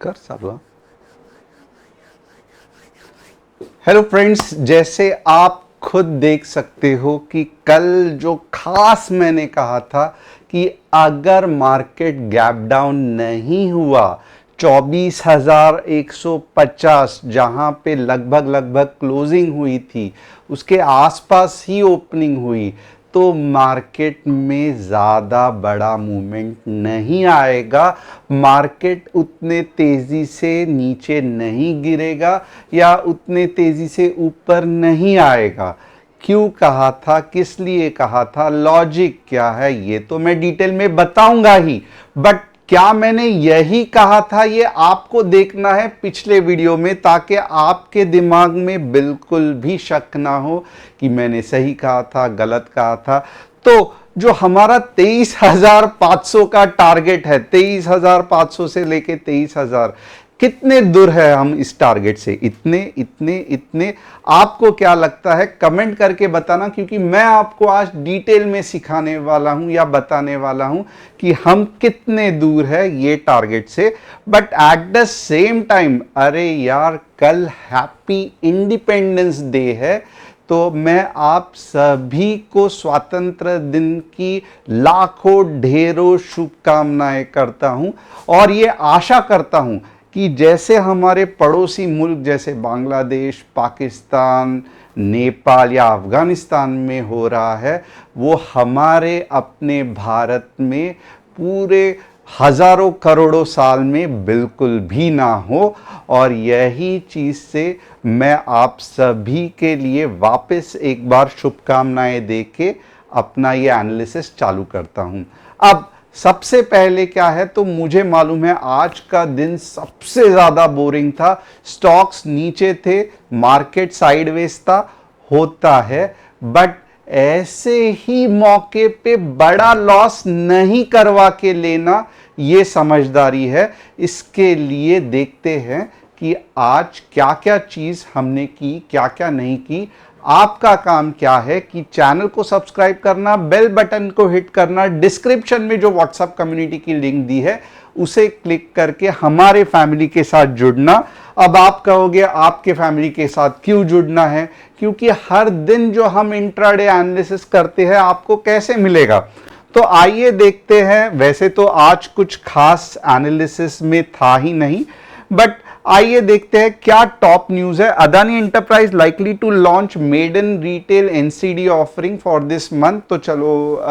कर साला। Hello friends, जैसे आप खुद देख सकते हो कि कल जो खास मैंने कहा था कि अगर मार्केट गैप डाउन नहीं हुआ 24,150 जहां पे लगभग क्लोजिंग हुई थी, उसके आसपास ही ओपनिंग हुई, तो मार्केट में ज़्यादा बड़ा मूवमेंट नहीं आएगा। मार्केट उतने तेज़ी से नीचे नहीं गिरेगा या उतने तेज़ी से ऊपर नहीं आएगा। क्यों कहा था, किस लिए कहा था, लॉजिक क्या है, ये तो मैं डिटेल में बताऊंगा ही। बट क्या मैंने यही कहा था, ये आपको देखना है पिछले वीडियो में, ताकि आपके दिमाग में बिल्कुल भी शक ना हो कि मैंने सही कहा था, गलत कहा था। तो जो हमारा 23,500 का टारगेट है, 23,500 से लेके 23,000, कितने दूर है हम इस टारगेट से? इतने इतने इतने। आपको क्या लगता है, कमेंट करके बताना, क्योंकि मैं आपको आज डिटेल में सिखाने वाला हूं या बताने वाला हूं कि हम कितने दूर है ये टारगेट से। But at the same time, अरे यार, कल हैप्पी इंडिपेंडेंस डे है, तो मैं आप सभी को स्वतंत्र दिन की लाखों ढेरों शुभकामनाएं करता हूं और ये आशा करता हूं कि जैसे हमारे पड़ोसी मुल्क जैसे बांग्लादेश, पाकिस्तान, नेपाल या अफगानिस्तान में हो रहा है, वो हमारे अपने भारत में पूरे हजारों करोड़ों साल में बिल्कुल भी ना हो। और यही चीज़ से मैं आप सभी के लिए वापस एक बार शुभकामनाएं देके अपना ये एनालिसिस चालू करता हूं। अब सबसे पहले क्या है, तो मुझे मालूम है आज का दिन सबसे ज़्यादा बोरिंग था। स्टॉक्स नीचे थे, मार्केट साइडवेज था, होता है। बट ऐसे ही मौके पे बड़ा लॉस नहीं करवा के लेना, ये समझदारी है। इसके लिए देखते हैं कि आज क्या क्या चीज़ हमने की, क्या क्या नहीं की। आपका काम क्या है कि चैनल को सब्सक्राइब करना, बेल बटन को हिट करना, डिस्क्रिप्शन में जो व्हाट्सएप कम्युनिटी की लिंक दी है उसे क्लिक करके हमारे फैमिली के साथ जुड़ना। अब आप कहोगे आपके फैमिली के साथ क्यों जुड़ना है, क्योंकि हर दिन जो हम इंट्राडे एनालिसिस करते हैं आपको कैसे मिलेगा। तो आइए देखते हैं। वैसे तो आज कुछ खास एनालिसिस में था ही नहीं, बट आइए देखते हैं क्या टॉप न्यूज है। Adani enterprise likely to launch maiden retail NCD offering for this month. तो चलो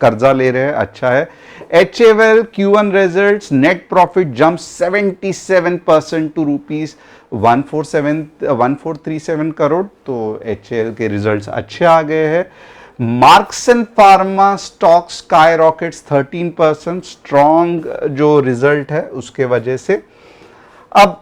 कर्जा ले रहे हैं, अच्छा है। HAL Q1 results, net profit jump 77% to rupees 1437 crore. तो HAL के रिजल्ट्स अच्छे आ गए हैं। Marksans pharma stock skyrockets 13%, strong जो रिजल्ट है उसके वजह से। अब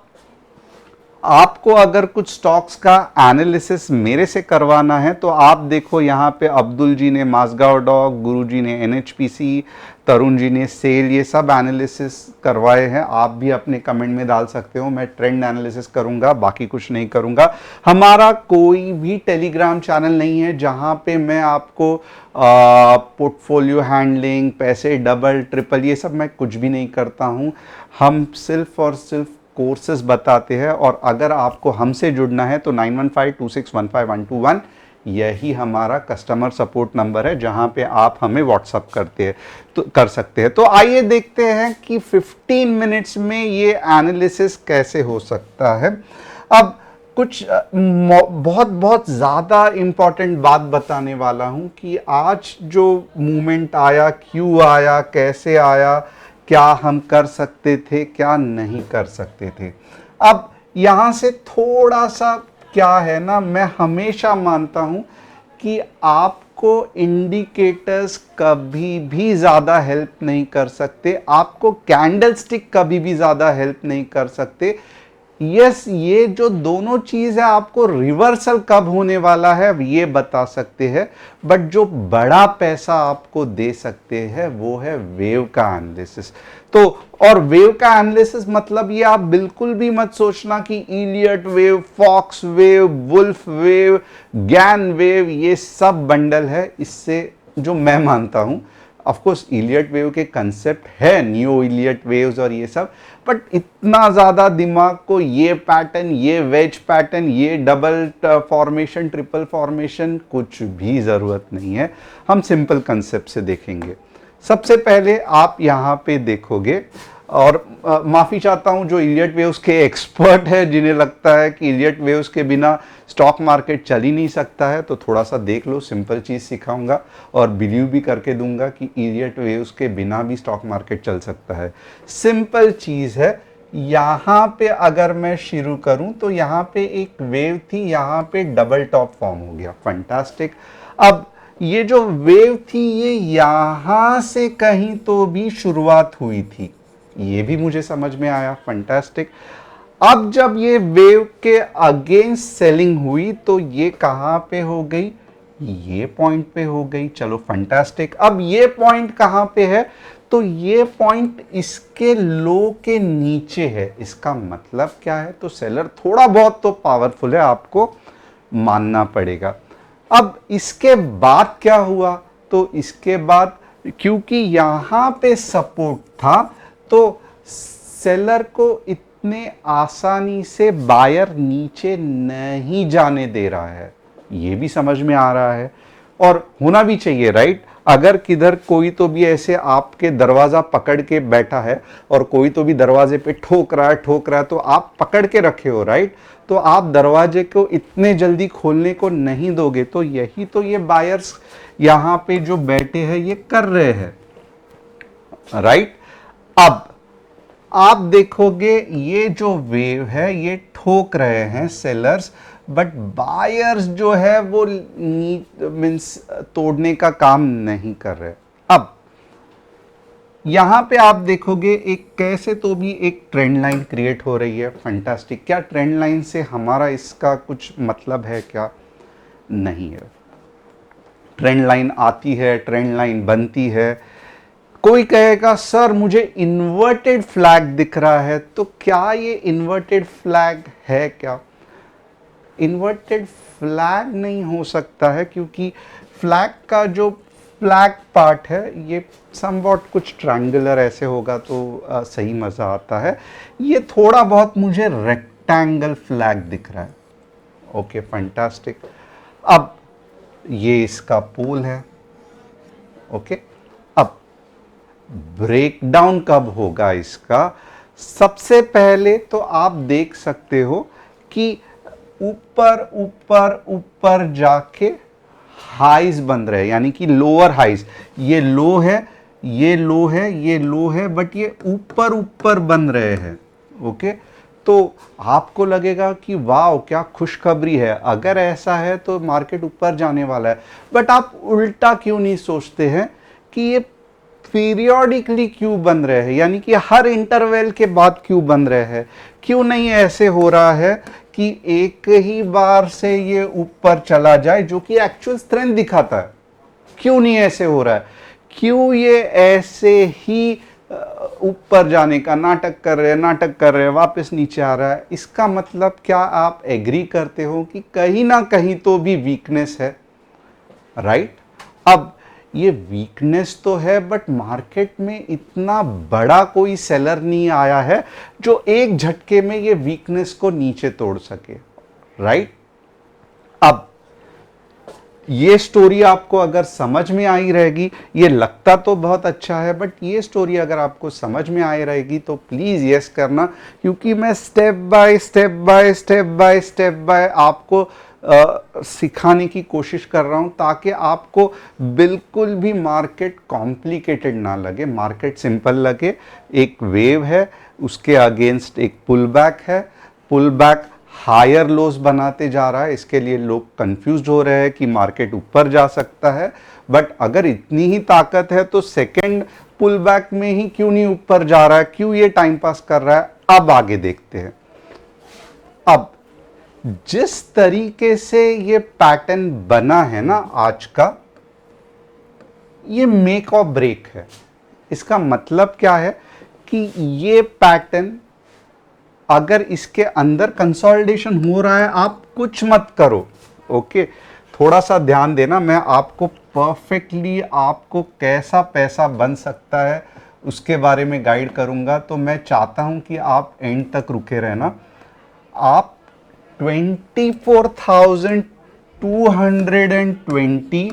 आपको अगर कुछ स्टॉक्स का एनालिसिस मेरे से करवाना है तो आप देखो, यहाँ पे अब्दुल जी ने माजगांव डॉक, गुरु जी ने NHPC, तरुण जी ने सेल, ये सब एनालिसिस करवाए हैं। आप भी अपने कमेंट में डाल सकते हो। मैं ट्रेंड एनालिसिस करूंगा, बाकी कुछ नहीं करूंगा। हमारा कोई भी टेलीग्राम चैनल नहीं है जहां पे मैं आपको पोर्टफोलियो हैंडलिंग, पैसे डबल ट्रिपल, ये सब मैं कुछ भी नहीं करता हूं। हम सिर्फ और सिर्फ कोर्सेज बताते हैं। और अगर आपको हमसे जुड़ना है तो 9152615121 यही हमारा कस्टमर सपोर्ट नंबर है, जहां पे आप हमें व्हाट्सअप कर सकते हैं। तो आइए देखते हैं कि 15 मिनट्स में ये एनालिसिस कैसे हो सकता है। अब कुछ बहुत बहुत ज़्यादा इंपॉर्टेंट बात बताने वाला हूं कि आज जो मूवमेंट आया, क्यों आया, कैसे आया, क्या हम कर सकते थे, क्या नहीं कर सकते थे। अब यहां से थोड़ा सा क्या है ना, मैं हमेशा मानता हूं कि आपको इंडिकेटर्स कभी भी ज़्यादा हेल्प नहीं कर सकते, आपको कैंडलस्टिक कभी भी ज़्यादा हेल्प नहीं कर सकते। यस, ये जो दोनों चीज है आपको रिवर्सल कब होने वाला है ये बता सकते हैं, बट जो बड़ा पैसा आपको दे सकते हैं वो है वेव का एनालिसिस। तो और वेव का एनालिसिस मतलब ये आप बिल्कुल भी मत सोचना कि Elliott wave, fox wave, wolf wave, Gann wave, ये सब बंडल है। इससे जो मैं मानता हूं, ऑफ कोर्स इलियट वेव के कंसेप्ट है, नियो इलियट वेव्स और ये सब, बट इतना ज़्यादा दिमाग को ये पैटर्न, ये वेज पैटर्न, ये डबल फॉर्मेशन, ट्रिपल फॉर्मेशन, कुछ भी ज़रूरत नहीं है। हम सिंपल कंसेप्ट से देखेंगे। सबसे पहले आप यहाँ पे देखोगे, और माफ़ी चाहता हूँ जो इलियट वेव्स के एक्सपर्ट है, जिन्हें लगता है कि इलियट वेव्स के बिना स्टॉक मार्केट चल ही नहीं सकता है, तो थोड़ा सा देख लो, सिंपल चीज़ सिखाऊंगा और बिलीव भी करके दूंगा कि इलियट वेव्स के बिना भी स्टॉक मार्केट चल सकता है। सिंपल चीज़ है। यहाँ पे अगर मैं शुरू करूँ तो यहाँ पे एक वेव थी, यहाँ पे डबल टॉप फॉर्म हो गया, फंटास्टिक। अब ये जो वेव थी ये यहाँ से कहीं तो भी शुरुआत हुई थी, ये भी मुझे समझ में आया, फंटास्टिक। अब जब ये वेव के अगेंस्ट सेलिंग हुई तो ये कहां पे हो गई, ये पॉइंट पे हो गई, चलो फंटास्टिक। अब ये पॉइंट कहां पे है, तो ये पॉइंट इसके लो के नीचे है। इसका मतलब क्या है, तो सेलर थोड़ा बहुत तो पावरफुल है, आपको मानना पड़ेगा। अब इसके बाद क्या हुआ, तो इसके बाद क्योंकि यहां पे सपोर्ट था तो सेलर को इतने आसानी से बायर नीचे नहीं जाने दे रहा है, ये भी समझ में आ रहा है और होना भी चाहिए, राइट। अगर किधर कोई तो भी ऐसे आपके दरवाजा पकड़ के बैठा है और कोई तो भी दरवाजे पे ठोक रहा है तो आप पकड़ के रखे हो, राइट, तो आप दरवाजे को इतने जल्दी खोलने को नहीं दोगे। तो यही तो ये बायर्स यहाँ पे जो बैठे हैं ये कर रहे हैं, राइट। अब आप देखोगे ये जो वेव है ये ठोक रहे हैं सेलर्स, बट बायर्स जो है वो मींस तोड़ने का काम नहीं कर रहे। अब यहां पे आप देखोगे एक कैसे तो भी एक ट्रेंड लाइन क्रिएट हो रही है, फंटास्टिक। क्या ट्रेंड लाइन से हमारा इसका कुछ मतलब है क्या, नहीं है। ट्रेंड लाइन आती है, ट्रेंड लाइन बनती है। कोई कहेगा सर मुझे इन्वर्टेड फ्लैग दिख रहा है, तो क्या ये इन्वर्टेड फ्लैग है क्या, इन्वर्टेड फ्लैग नहीं हो सकता है, क्योंकि फ्लैग का जो फ्लैग पार्ट है ये समवॉट कुछ ट्रायंगुलर ऐसे होगा तो सही मज़ा आता है। ये थोड़ा बहुत मुझे रेक्टेंगल फ्लैग दिख रहा है, ओके फंटास्टिक। अब ये इसका पोल है, ओके। अब ब्रेकडाउन कब होगा इसका, सबसे पहले तो आप देख सकते हो कि ऊपर ऊपर ऊपर जाके हाइज बन रहे हैं, यानी कि लोअर हाइज, ये लो है, ये लो है, ये लो है, बट ये ऊपर ऊपर बन रहे हैं, ओके। तो आपको लगेगा कि वाह क्या खुशखबरी है, अगर ऐसा है तो मार्केट ऊपर जाने वाला है। बट आप उल्टा क्यों नहीं सोचते हैं कि ये पीरियोडिकली क्यों बन रहे हैं, यानी कि हर इंटरवल के बाद क्यों बन रहे हैं, क्यों नहीं ऐसे हो रहा है कि एक ही बार से ये ऊपर चला जाए जो कि एक्चुअल स्ट्रेंथ दिखाता है, क्यों नहीं ऐसे हो रहा है, क्यों ये ऐसे ही ऊपर जाने का नाटक कर रहे हैं वापस नीचे आ रहा है। इसका मतलब क्या आप एग्री करते हो कि कहीं ना कहीं तो भी वीकनेस है, राइट। अब ये वीकनेस तो है, बट मार्केट में इतना बड़ा कोई सेलर नहीं आया है जो एक झटके में ये वीकनेस को नीचे तोड़ सके, राइट। अब ये स्टोरी आपको अगर समझ में आई रहेगी, ये लगता तो बहुत अच्छा है, बट ये स्टोरी अगर आपको समझ में आई रहेगी तो प्लीज़ यस करना, क्योंकि मैं स्टेप बाय स्टेप बाय आपको सिखाने की कोशिश कर रहा हूं, ताकि आपको बिल्कुल भी मार्केट कॉम्प्लिकेटेड ना लगे, मार्केट सिंपल लगे। एक वेव है, उसके अगेंस्ट एक पुल बैक है, पुल बैक हायर लोस बनाते जा रहा है, इसके लिए लोग कंफ्यूज हो रहे हैं कि मार्केट ऊपर जा सकता है। बट अगर इतनी ही ताकत है तो सेकंड पुल बैक में ही क्यों नहीं ऊपर जा रहा है, क्यों ये टाइम पास कर रहा है। अब आगे देखते हैं। अब जिस तरीके से ये पैटर्न बना है ना आज का, ये मेक और ब्रेक है। इसका मतलब क्या है कि ये पैटर्न अगर इसके अंदर कंसोलिडेशन हो रहा है, आप कुछ मत करो, ओके। थोड़ा सा ध्यान देना, मैं आपको परफेक्टली आपको कैसा पैसा बन सकता है उसके बारे में गाइड करूंगा। तो मैं चाहता हूं कि आप एंड तक रुके रहना। आप 24,220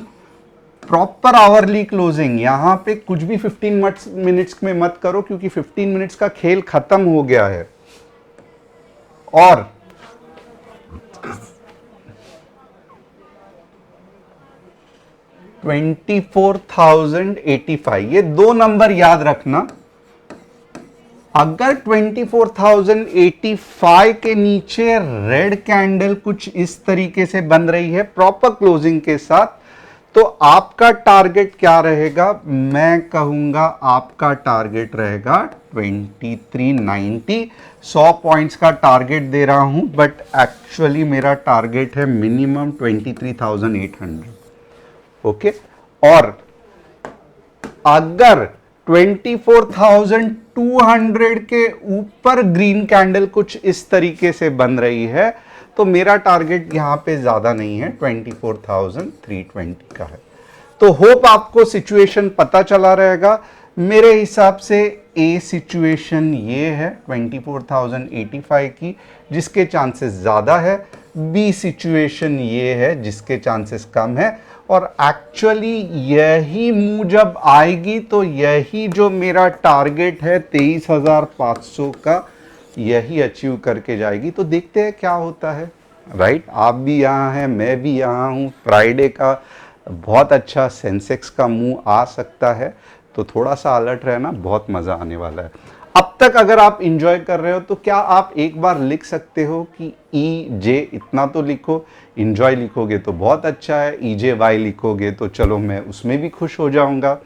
प्रॉपर आवरली क्लोजिंग, यहां पे कुछ भी 15 मिनट्स में मत करो, क्योंकि 15 मिनट्स का खेल खत्म हो गया है। और 24,085, ये दो नंबर याद रखना। अगर 24,085 के नीचे रेड कैंडल कुछ इस तरीके से बन रही है प्रॉपर क्लोजिंग के साथ, तो आपका टारगेट क्या रहेगा? मैं कहूंगा आपका टारगेट रहेगा 2390। 100 पॉइंट्स का टारगेट दे रहा हूं, बट एक्चुअली मेरा टारगेट है मिनिमम 23,800। ओके, और अगर 24,200 के ऊपर ग्रीन कैंडल कुछ इस तरीके से बन रही है, तो मेरा टारगेट यहां पे ज्यादा नहीं है, 24,320 का है। तो होप आपको सिचुएशन पता चला रहेगा। मेरे हिसाब से ए सिचुएशन ये है 24,085 की, जिसके चांसेस ज्यादा है। बी सिचुएशन ये है जिसके चांसेस कम है। और एक्चुअली यही मूव जब आएगी तो यही जो मेरा टारगेट है 23,500 का, यही अचीव करके जाएगी। तो देखते हैं क्या होता है। राइट, आप भी यहाँ हैं, मैं भी यहाँ हूँ। फ्राइडे का बहुत अच्छा सेंसेक्स का मूव आ सकता है, तो थोड़ा सा अलर्ट रहना, बहुत मज़ा आने वाला है। अब तक अगर आप इंजॉय कर रहे हो तो क्या आप एक बार लिख सकते हो कि ई जे इतना तो लिखो। इंजॉय लिखोगे तो बहुत अच्छा है, ई जे वाई लिखोगे तो चलो मैं उसमें भी खुश हो जाऊंगा।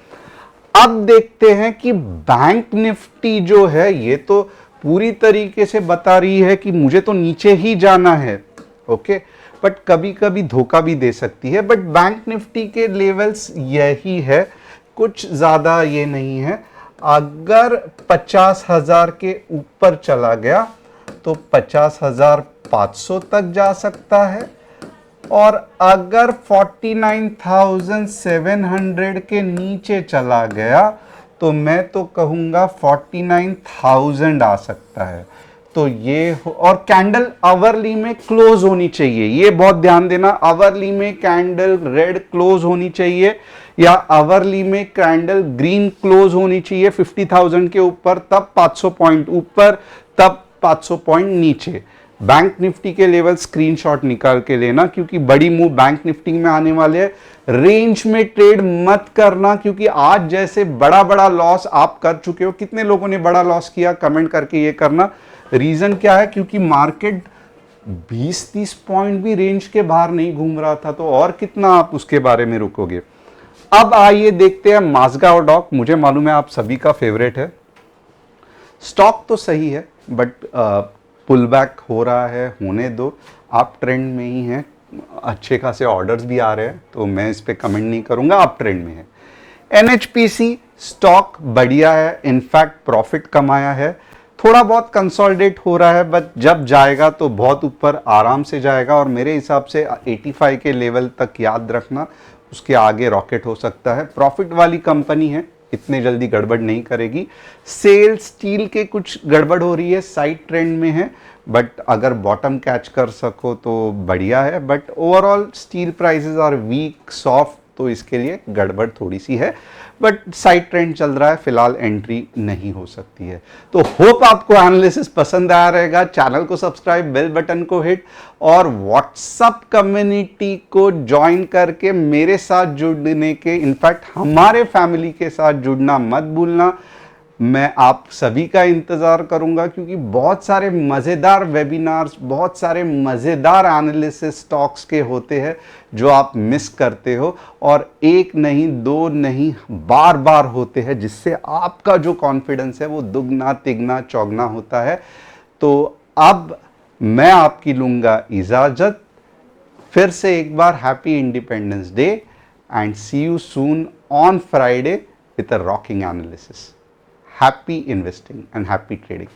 अब देखते हैं कि बैंक निफ्टी जो है ये तो पूरी तरीके से बता रही है कि मुझे तो नीचे ही जाना है। ओके, बट कभी कभी धोखा भी दे सकती है। बट बैंक निफ्टी के लेवल्स यही है, कुछ ज़्यादा ये नहीं है। अगर 50,000 के ऊपर चला गया तो 50,500 तक जा सकता है, और अगर 49,700 के नीचे चला गया तो मैं तो कहूँगा 49,000 आ सकता है। तो ये और कैंडल आवरली में क्लोज होनी चाहिए, ये बहुत ध्यान देना। आवरली में कैंडल रेड क्लोज होनी चाहिए, या आवरली में कैंडल ग्रीन क्लोज होनी चाहिए 50,000 के ऊपर, तब 500 पॉइंट ऊपर, तब 500 पॉइंट नीचे। बैंक निफ्टी के लेवल स्क्रीनशॉट निकाल के लेना, क्योंकि बड़ी मूव बैंक निफ्टी में आने वाले हैं। रेंज में ट्रेड मत करना, क्योंकि आज जैसे बड़ा बड़ा लॉस आप कर चुके हो। कितने लोगों ने बड़ा लॉस किया, कमेंट करके ये करना। रीजन क्या है? क्योंकि मार्केट 20-30 पॉइंट भी रेंज के बाहर नहीं घूम रहा था, तो और कितना आप उसके बारे में रुकोगे। अब आइए देखते हैं माज़गाओ डॉक। मुझे मालूम है आप सभी का फेवरेट है। स्टॉक तो सही है, बट पुल बैक हो रहा है, होने दो। आप ट्रेंड में ही हैं, अच्छे खासे ऑर्डर्स भी आ रहे हैं, तो मैं इस पे कमेंट नहीं करूंगा, आप ट्रेंड में है। एनएचपीसी स्टॉक बढ़िया है, इनफैक्ट प्रॉफिट कमाया है। थोड़ा बहुत कंसोलिडेट हो रहा है, बट जब जाएगा तो बहुत ऊपर आराम से जाएगा। और मेरे हिसाब से 85 के लेवल तक याद रखना, उसके आगे रॉकेट हो सकता है। प्रॉफिट वाली कंपनी है, इतने जल्दी गड़बड़ नहीं करेगी। सेल स्टील के कुछ गड़बड़ हो रही है, साइड ट्रेंड में है, बट अगर बॉटम कैच कर सको तो बढ़िया है। But overall steel prices are weak, soft, तो इसके लिए गड़बड़ थोड़ी सी है, बट साइड ट्रेंड चल रहा है, फिलहाल एंट्री नहीं हो सकती है। तो होप आपको एनालिसिस पसंद आया रहेगा। चैनल को सब्सक्राइब, बेल बटन को हिट, और व्हाट्सएप कम्युनिटी को ज्वाइन करके मेरे साथ जुड़ने के, इनफैक्ट हमारे फैमिली के साथ जुड़ना मत भूलना। मैं आप सभी का इंतज़ार करूंगा, क्योंकि बहुत सारे मज़ेदार वेबिनार्स, बहुत सारे मज़ेदार एनालिसिस स्टॉक्स के होते हैं जो आप मिस करते हो, और एक नहीं, दो नहीं, बार बार होते हैं, जिससे आपका जो कॉन्फिडेंस है वो दुगना तिगना चौगना होता है। तो अब मैं आपकी लूँगा इजाज़त। फिर से एक बार happy independence day, and see you soon on Friday with a rocking analysis. Happy investing and happy trading.